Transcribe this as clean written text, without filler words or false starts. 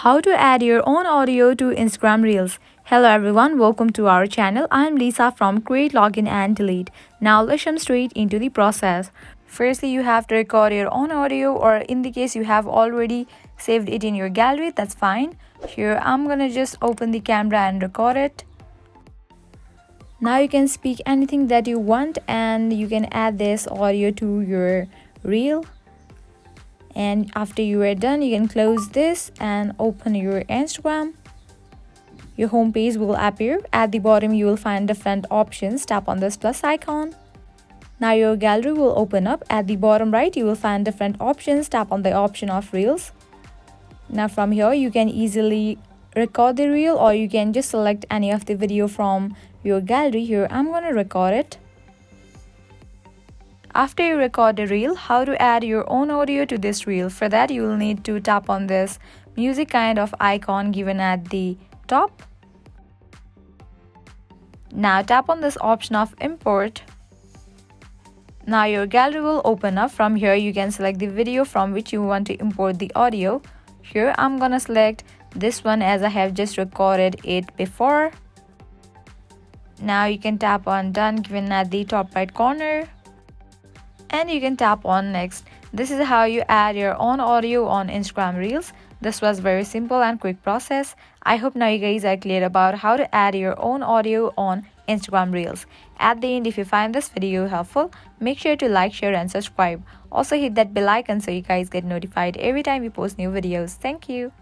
How to add your own audio to Instagram Reels. Hello everyone, welcome to our channel. I'm Lisa from Create, Login and Delete. Now let's jump straight into the process. Firstly, you have to record your own audio, or in the case you have already saved it in your gallery, that's fine. Here I'm gonna just open the camera and record it. Now you can speak anything that you want and you can add this audio to your reel. And after you are done, you can close this and open your Instagram. Your home page will appear. At the bottom you will find different options. Tap on this plus icon. Now your gallery will open up. At the bottom right you will find different options. Tap on the option of reels. Now from here you can easily record the reel, or you can just select any of the video from your gallery. Here I'm gonna record it. After you record a reel, how to add your own audio to this reel? For that, you will need to tap on this music kind of icon given at the top. Now tap on this option of import. Now your gallery will open up. From here, you can select the video from which you want to import the audio. Here I'm gonna select this one as I have just recorded it before. Now you can tap on done given at the top right corner. And you can tap on next. This is how you add your own audio on Instagram Reels. This was very simple and quick process. I hope now you guys are clear about how to add your own audio on Instagram Reels. At the end, if you find this video helpful, make sure to like, share and subscribe. Also hit that bell icon so you guys get notified every time we post new videos. Thank you.